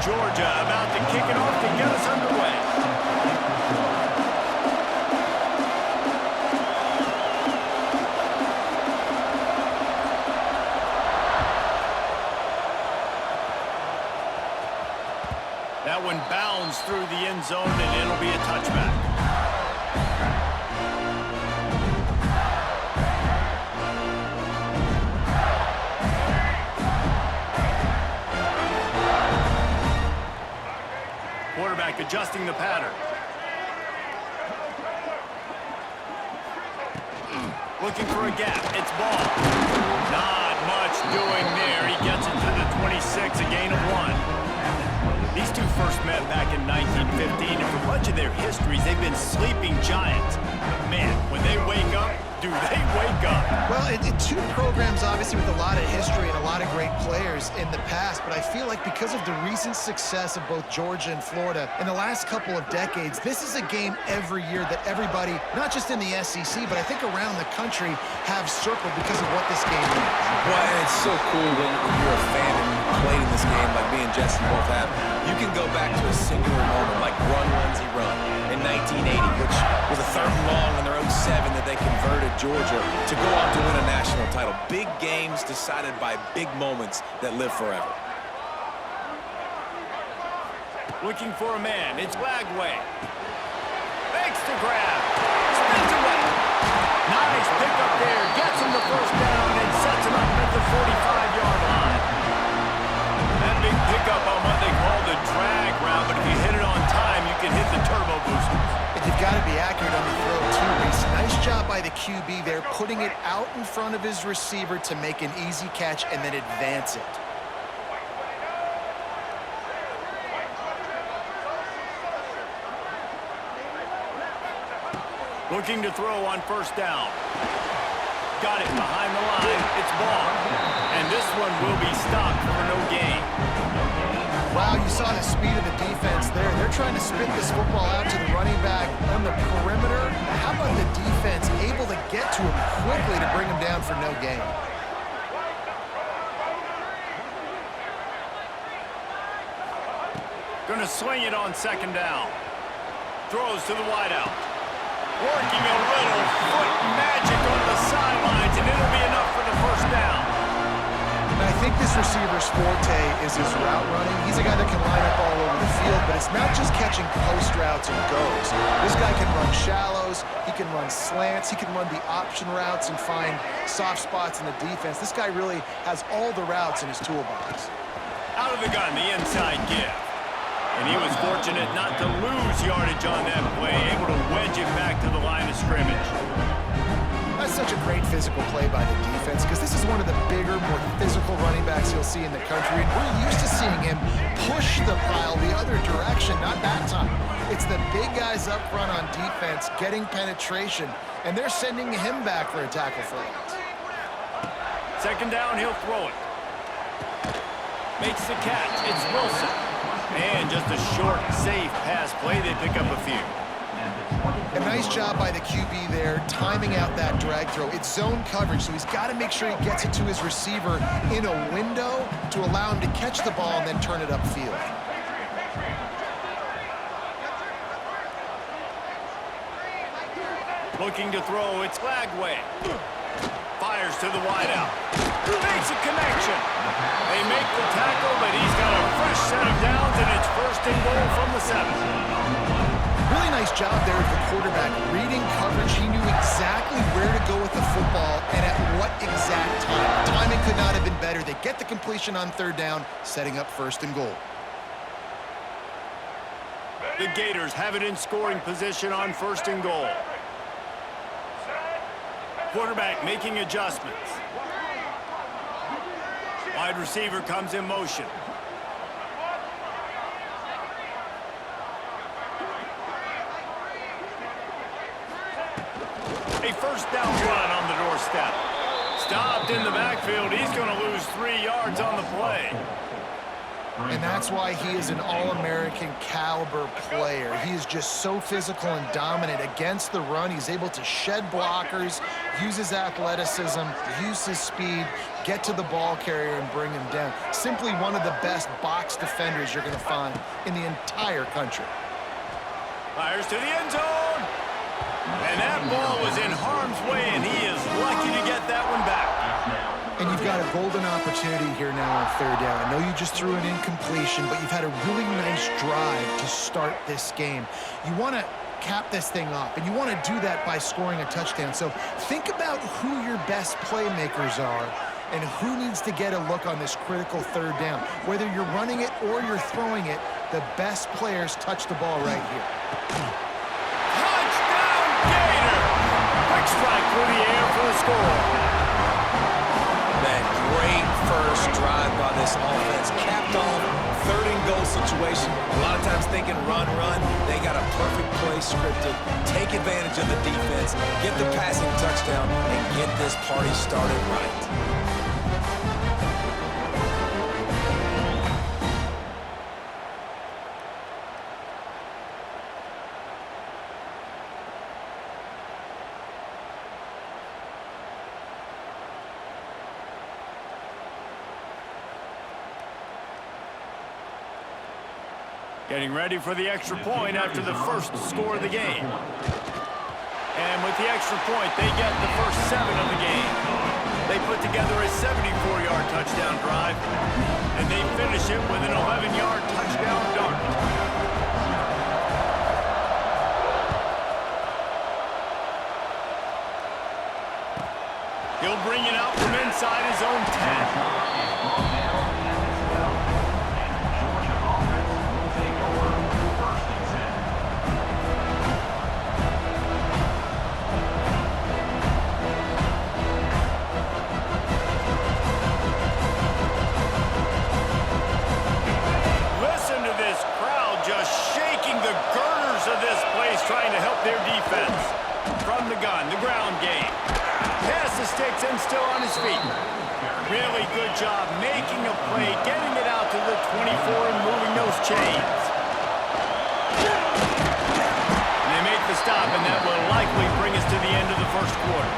Georgia about to kick it off to get us underway. That one bounds through the end zone, and it'll be a touchback. Quarterback adjusting the pattern. Looking for a gap. It's ball. Not much doing there. He gets it to the 26, a gain of 1. These two first met back in 1915, and for much of their histories, they've been sleeping giants. But man, when they wake up, do they wake up? Well, two programs, obviously, with a lot of history and a lot of great players in the past, but I feel like because of the recent success of both Georgia and Florida in the last couple of decades, this is a game every year that everybody, not just in the SEC, but I think around the country, have circled because of what this game means. Well, and it's so cool when you're a fan and you played in this game like me and Jesse both have. You can go back to a singular moment like Run, Lindsey, Run in 1980, which was a 3rd and long on their own 7 that they converted Georgia to go on to win a national title. Big games decided by big moments that live forever. Looking for a man. It's Lagway. Makes the grab. Spins away. Nice pick up there. Gets him the first down and sets him up at the 45-yard line. That big pickup on what they call the drag route, but if you hit it on time, you can hit the turbo boosters. And you've got to be accurate on the throw, too, Reese. Nice job by the QB there, putting it out in front of his receiver to make an easy catch and then advance it. Looking to throw on first down. Got it behind the line. It's ball. And this one will be stopped for no gain. Wow, you saw the speed of the defense there. They're trying to spit this football out to the running back on the perimeter. How about the defense able to get to him quickly to bring him down for no gain? Going to swing it on 2nd down. Throws to the wideout. Working a little foot magic on the sidelines, and it'll be enough for the first down. And I think this receiver's forte is his route running. He's a guy that can line up all over the field, but it's not just catching post routes and goes. This guy can run shallows, he can run slants, he can run the option routes and find soft spots in the defense. This guy really has all the routes in his toolbox. Out of the gun, the inside give. And he was fortunate not to lose yardage on that play, able to wedge it back to the line of scrimmage. That's such a great physical play by the defense because this is one of the bigger, more physical running backs you'll see in the country. And we're used to seeing him push the pile the other direction, not that time. It's the big guys up front on defense getting penetration, and they're sending him back for a tackle for loss. 2nd down, he'll throw it. Makes the catch. It's Wilson. And just a short, safe pass play. They pick up a few. A nice job by the QB there, timing out that drag throw. It's zone coverage, so he's got to make sure he gets it to his receiver in a window to allow him to catch the ball and then turn it upfield. Looking to throw, it's Lagway. Fires to the wideout. Makes a connection. They make the tackle, but he's got a fresh set of downs, and it's 1st and goal from the 7. Really nice job there of the quarterback. Reading coverage, he knew exactly where to go with the football and at what exact time. Timing could not have been better. They get the completion on 3rd down, setting up 1st and goal. The Gators have it in scoring position on 1st and goal. Quarterback making adjustments. Wide receiver comes in motion. A 1st down run on the doorstep. Stopped in the backfield. He's going to lose 3 yards on the play. And that's why he is an All-American caliber player. He is just so physical and dominant against the run. He's able to shed blockers, use his athleticism, use his speed, get to the ball carrier and bring him down. Simply one of the best box defenders you're going to find in the entire country. Fires to the end zone. And that ball was in harm's way, and he is lucky to get that one back. And you've got a golden opportunity here now on third down. I know you just threw an incompletion, but you've had a really nice drive to start this game. You want to cap this thing off, and you want to do that by scoring a touchdown. So think about who your best playmakers are and who needs to get a look on this critical third down. Whether you're running it or you're throwing it, the best players touch the ball right here. Touchdown, Gator! Quick strike through the air for the score. That great first drive by this offense capped off third and goal situation. A lot of times thinking run. They got a perfect play scripted. Take advantage of the defense, get the passing touchdown, and get this party started right. Getting ready for the extra point after the first score of the game. And with the extra point, they get the first 7 of the game. They put together a 74-yard touchdown drive, and they finish it with an 11-yard touchdown dart. He'll bring it out from inside his own 10. Trying to help their defense. From the gun, the ground game. Pass the sticks and still on his feet. Really good job making a play, getting it out to the 24 and moving those chains. And they make the stop, and that will likely bring us to the end of the first quarter.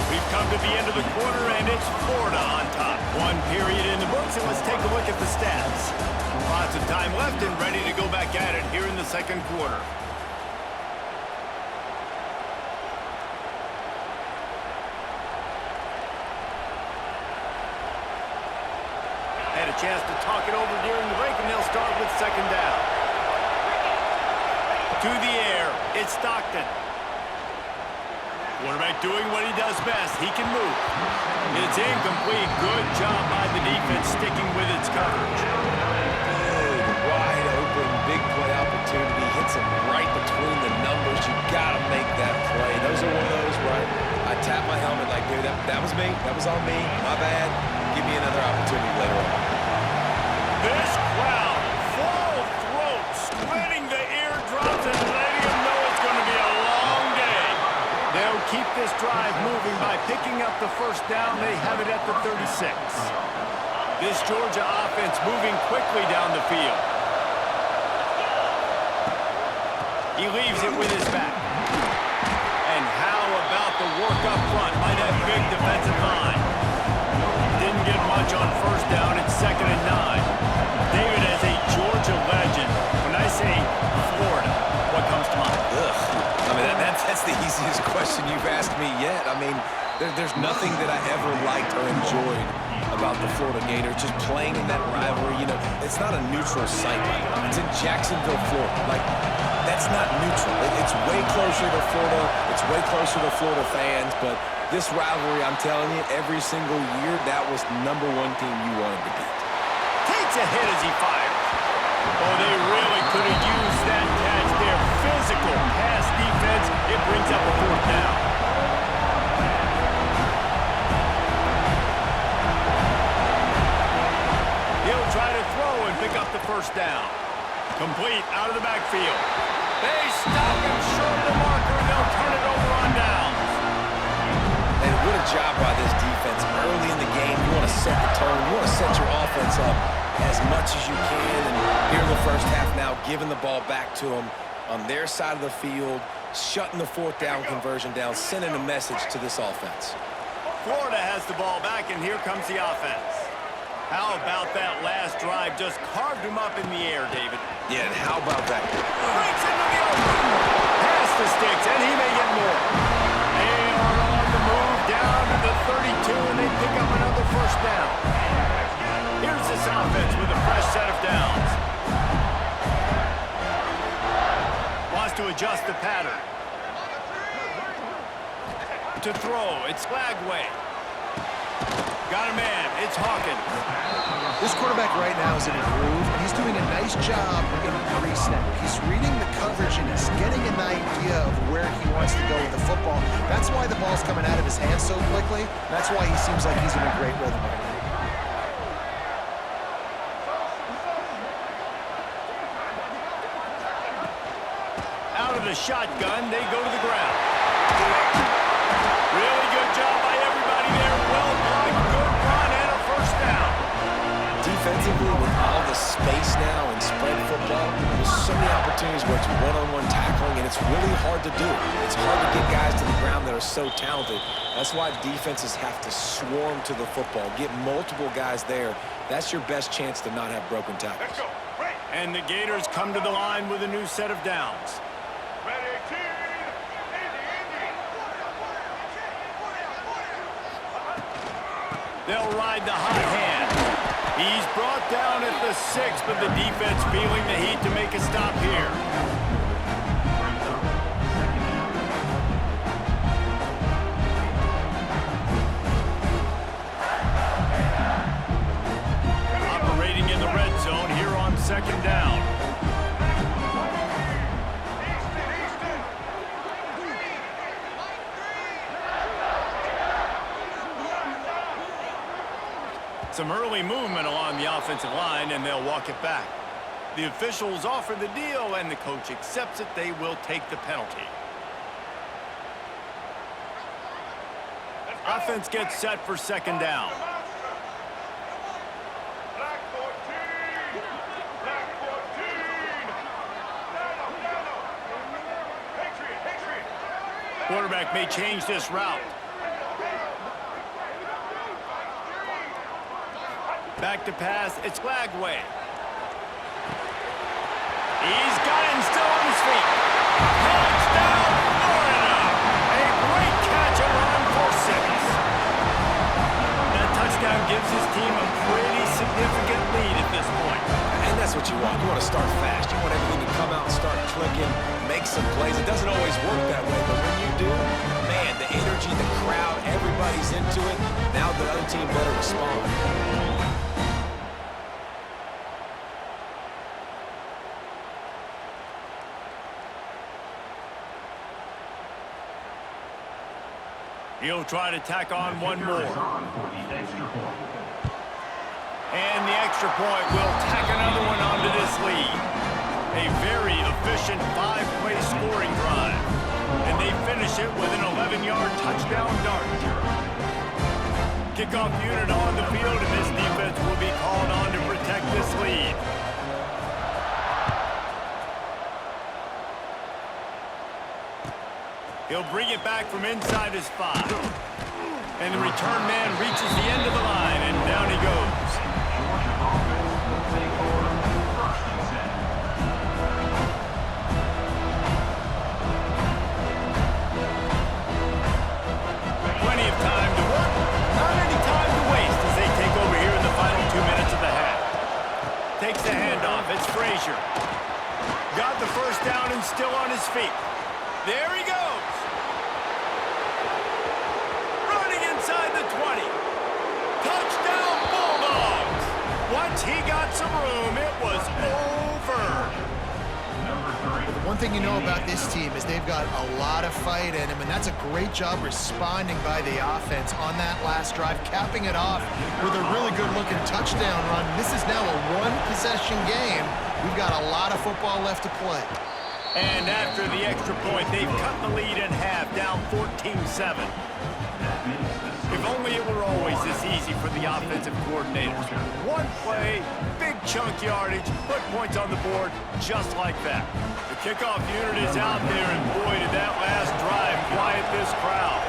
We've come to the end of the quarter, and it's Florida on top. One period in the books, and let's take a look at the stats. Lots of time left and ready to go back at it here in the second quarter. Had a chance to talk it over during the break, and they'll start with second down. To the air, it's Stockton. Quarterback doing what he does best. He can move. It's incomplete. Good job by the defense sticking with its coverage. Good, wide open, big play opportunity. Hits him right between the numbers. You got to make that play. Those are one of those where I tap my helmet like, dude, that was me. That was on me. My bad. Give me another opportunity later on. This crowd, full throat, splitting the eardrums and letting them know it's going to be a long day. They'll keep this drive moving by picking up the first down. They have it at the 36. This Georgia offense moving quickly down the field. He leaves it with his back. And how about the work up front by that big defensive line? Didn't get much on first down. It's 2nd and 9. David, as a Georgia legend, when I say Florida, what comes to mind? Ugh. I mean, that's the easiest question you've asked me yet. I mean, there's nothing that I ever liked or enjoyed about the Florida Gators. Just playing in that rivalry, you know, it's not a neutral site right now. It's in Jacksonville, Florida. Like, that's not neutral. It's way closer to Florida. It's way closer to Florida fans. But this rivalry, I'm telling you, every single year, that was #1 team you wanted to beat. Takes a hit as he fires. Oh, they really could have used that catch there. Physical pass defense. It brings up a 4th down. He'll try to throw and pick up the first down. Complete out of the backfield. They stop him short of the marker, and they'll turn it over on downs. And what a job by this defense. Early in the game, you want to set the tone. You want to set your offense up as much as you can. And here in the first half now, giving the ball back to them on their side of the field, shutting the 4th down conversion down, sending a message to this offense. Florida has the ball back, and here comes the offense. How about that last drive? Just carved him up in the air, David. Yeah, and how about that? Breaks into the open. Pass the sticks, and he may get more. They are on the move down to the 32, and they pick up another first down. Here's this offense with a fresh set of downs. Wants to adjust the pattern. To throw, it's Lagway. Got a man, it's Hawkins. This quarterback right now is in a groove, and he's doing a nice job in pre-snap. He's reading the coverage, and he's getting an idea of where he wants to go with the football. That's why the ball's coming out of his hands so quickly. That's why he seems like he's in a great rhythm right now. Out of the shotgun, they go to the ground. Really good job by everybody there. Well blocked, good run, and a first down. Defensively, with all the space now and spread football, there's so many opportunities where it's one-on-one tackling, and it's really hard to do. It's hard to get guys to the ground that are so talented. That's why defenses have to swarm to the football, get multiple guys there. That's your best chance to not have broken tackles. And the Gators come to the line with a new set of downs. They'll ride the hot hand. He's brought down at the 6, but the defense feeling the heat to make a stop here. Operating in the red zone here on second down. Some early movement along the offensive line, and they'll walk it back. The officials offer the deal, and the coach accepts it. They will take the penalty. Offense gets set for second down. Quarterback may change this route. Back to pass, it's Lagway. He's got him still on his feet. Touchdown, Florida! A great catch and run for 6. That touchdown gives his team a pretty significant lead at this point. And that's what you want. You want to start fast. You want everything to come out and start clicking, make some plays. It doesn't always work that way, but when you do, man, the energy, the crowd, everybody's into it. Now the other team better respond. He'll try to tack on one more. And the extra point will tack another one onto this lead. A very efficient 5-play scoring drive. And they finish it with an 11-yard touchdown dart. Kickoff unit on the field, and this defense will be called on to protect this lead. He'll bring it back from inside his 5. And the return man reaches the end of the line, and down he goes. Plenty of time to work, not any time to waste as they take over here in the final 2 minutes of the half. Takes the handoff, it's Frazier. Got the first down and still on his feet. There he goes. Inside the 20. Touchdown Bulldogs. Once he got some room, it was over. The one thing you know about this team is they've got a lot of fight in them, and that's a great job responding by the offense on that last drive, capping it off with a really good-looking touchdown run. This is now a one-possession game. We've got a lot of football left to play. And after the extra point, they've cut the lead in half, down 14-7. If only it were always this easy for the offensive coordinators. One play, big chunk yardage, put points on the board just like that. The kickoff unit is out there, and boy, did that last drive quiet this crowd.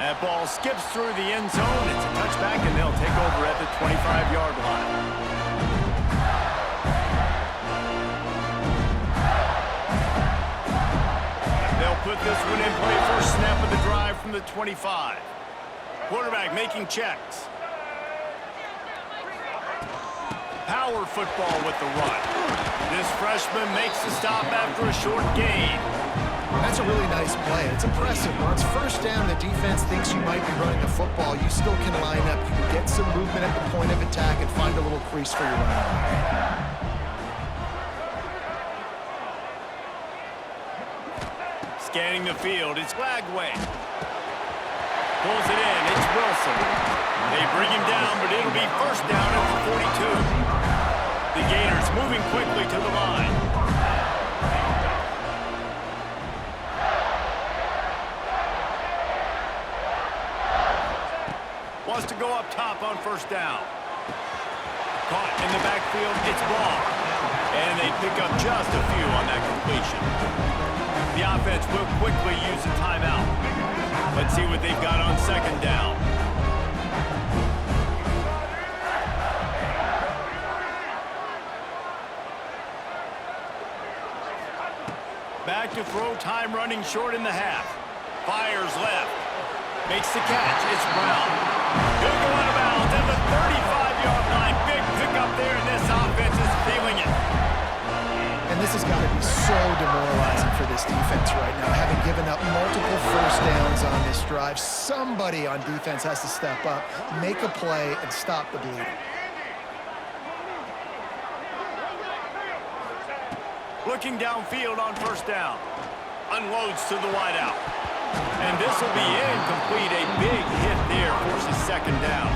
That ball skips through the end zone. It's a touchback, and they'll take over at the 25-yard line. They'll put this one in play. First snap of the drive from the 25. Quarterback making checks. Power football with the run. This freshman makes the stop after a short gain. That's a really nice play. It's impressive. Once first down, the defense thinks you might be running the football. You still can line up. You can get some movement at the point of attack and find a little crease for your running back. Scanning the field, it's Lagway. Pulls it in, it's Wilson. They bring him down, but it'll be first down at the 42. The Gators moving quickly to the line. Wants to go up top on first down. Caught in the backfield, it's Ball. And they pick up just a few on that completion. The offense will quickly use a timeout. Let's see what they've got on second down. Back to throw, time running short in the half. Fires left. Makes the catch, it's Brown. He'll go out of bounds at the 35-yard line. Big pickup there, and this offense is feeling it. And this has got to be so demoralizing for this defense right now. Having given up multiple first downs on this drive, somebody on defense has to step up, make a play, and stop the bleeding. Looking downfield on first down. Unloads to the wideout. And this will be incomplete. A big hit there forces second down.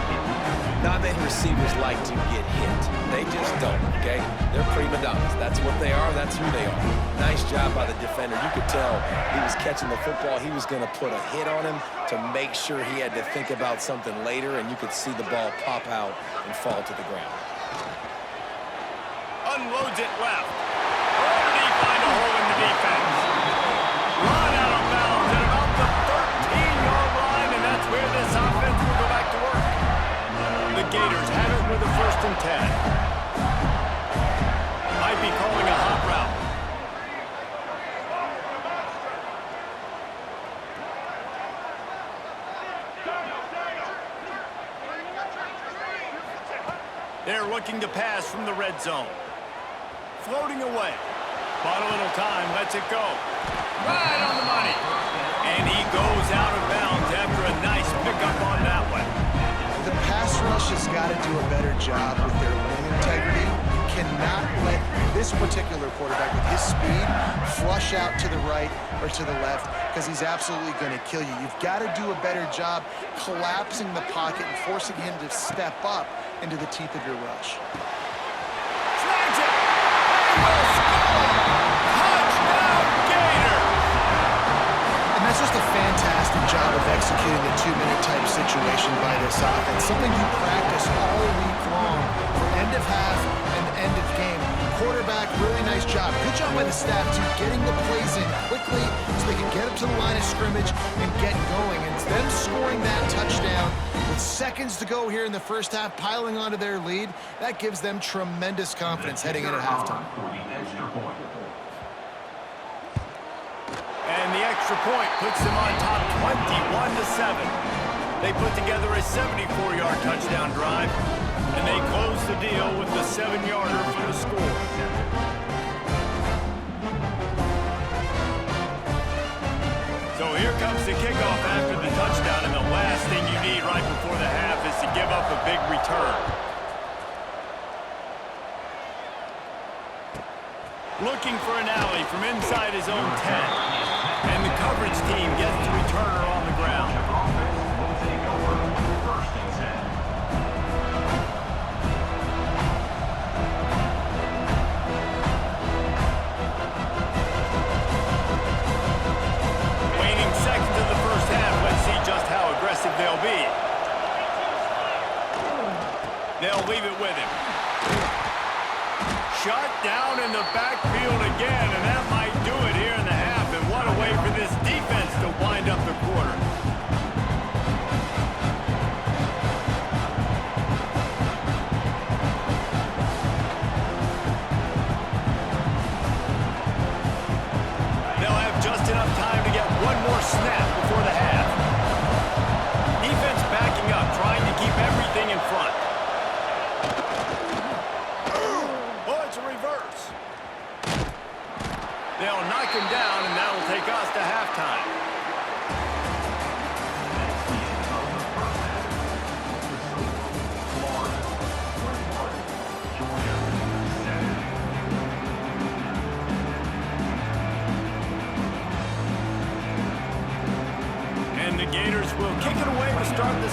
Not many receivers like to get hit. They just don't, okay? They're prima donnas. That's what they are. That's who they are. Nice job by the defender. You could tell he was catching the football. He was going to put a hit on him to make sure he had to think about something later, and you could see the ball pop out and fall to the ground. Unloads it left. Where did he find a hole in the defense? Run out of bounds at about the 13-yard line, and that's where this offense will go back to work. The Gators have it with a 1st and 10. Might be calling a hot route. They're looking to pass from the red zone. Floating away. Bought a little time, lets it go. Right on the money. And he goes out of bounds after a nice pickup on that one. The pass rush has got to do a better job with their wing integrity. You cannot let this particular quarterback with his speed flush out to the right or to the left because he's absolutely going to kill you. You've got to do a better job collapsing the pocket and forcing him to step up into the teeth of your rush. Snags it! They will score! Touchdown, Gator! And that's just a fantastic job of executing the two-minute type situation by this offense. Something you practice all week long for end of half and end of game. Quarterback, really nice job. Good job by the staff, too, getting the plays in quickly so they can get up to the line of scrimmage and get going. And them scoring that touchdown with seconds to go here in the first half, piling onto their lead, that gives them tremendous confidence heading into halftime. And the extra point puts them on top 21-7. They put together a 74-yard touchdown drive, and they close the deal with the 7-yarder for the score. So here comes the kickoff after the touchdown, and the last thing you need right before the half is to give up a big return. Looking for an alley from inside his own 10. And the coverage team gets the returner on the ground. Waning seconds of the first half. Let's see just how aggressive they'll be. They'll leave it with him. Shut down in the backfield again, and that might do it here in the half. And what a way for this defense to wind up the quarter.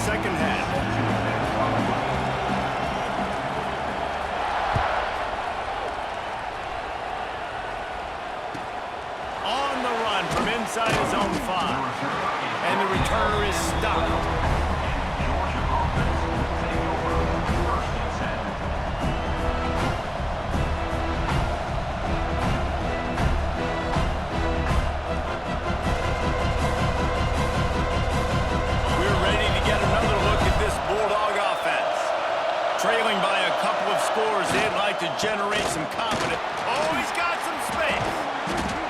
second half. On the run from inside his own 5. And the returner is stopped. Trailing by a couple of scores, they'd like to generate some confidence. Oh, he's got some space.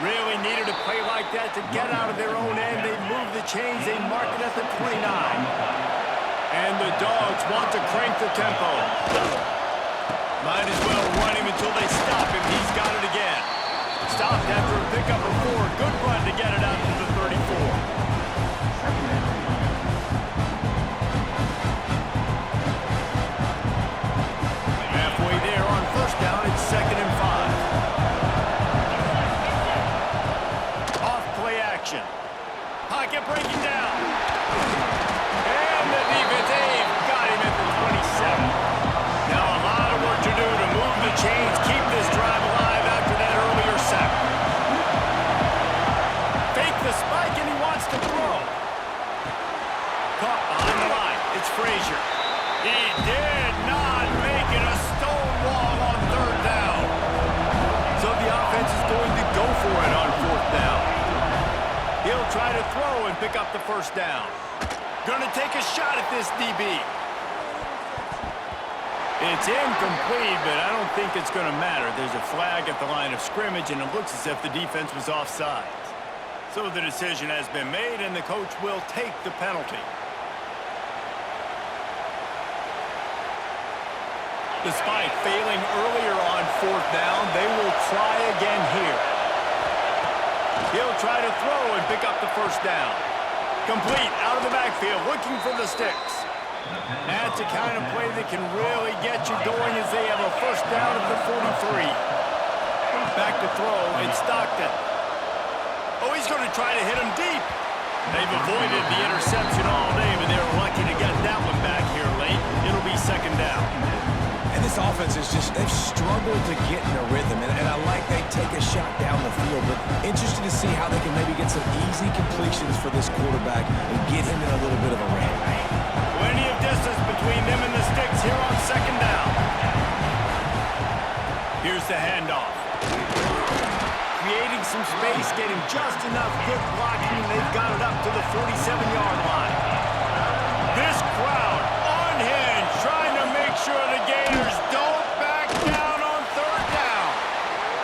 Really needed a play like that to get out of their own end. They move the chains. They mark it at the 29. And the Dogs want to crank the tempo. Might as well run him until they stop him. He's got it again. Stopped after a pickup of 4. Good run to get it out to the 34. Down, it's 2nd and 5. Off play action. Pocket breaking down. And the defense, they've got him at the 27. Now a lot of work to do to move the chains, keep this drive alive after that earlier sack. Fake the spike and he wants to throw. Caught behind the line. It's Frazier. He did not make it a stonewall on 3rd down. So the offense is going to go for it on 4th down. He'll try to throw and pick up the 1st down. Going to take a shot at this DB. It's incomplete, but I don't think it's going to matter. There's a flag at the line of scrimmage, and it looks as if the defense was offside. So the decision has been made, and the coach will take the penalty. Despite failing earlier on 4th down, they will try again here. He'll try to throw and pick up the 1st down. Complete out of the backfield, looking for the sticks. That's the kind of play that can really get you going as they have a 1st down at the 43. Back to throw, it's Stockton. Oh, he's going to try to hit him deep. They've avoided the interception all day, but they were lucky to get that one back here late. It'll be 2nd down. And this offense is just, they've struggled to get in a rhythm. And I like they take a shot down the field, but interested to see how they can maybe get some easy completions for this quarterback and get him in a little bit of a run. Plenty of distance between them and the sticks here on 2nd down. Here's the handoff. Creating some space, getting just enough good blocking, and they've got it up to the 47-yard line. This crowd unhinged, trying to make sure the Gators don't back down on 3rd down.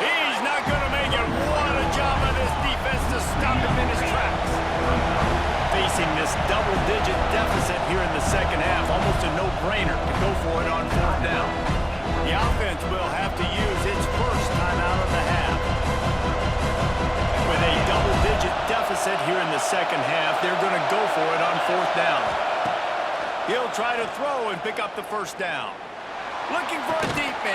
He's not going to make it. What a job of this defense to stop him in his tracks. Facing this double-digit deficit here in the 2nd half, almost a no-brainer to go for it on 4th down. The offense will have to use its first time out of the half. With a double-digit deficit here in the 2nd half, they're going to go for it on 4th down. He'll try to throw and pick up the 1st down. Looking for a deep man.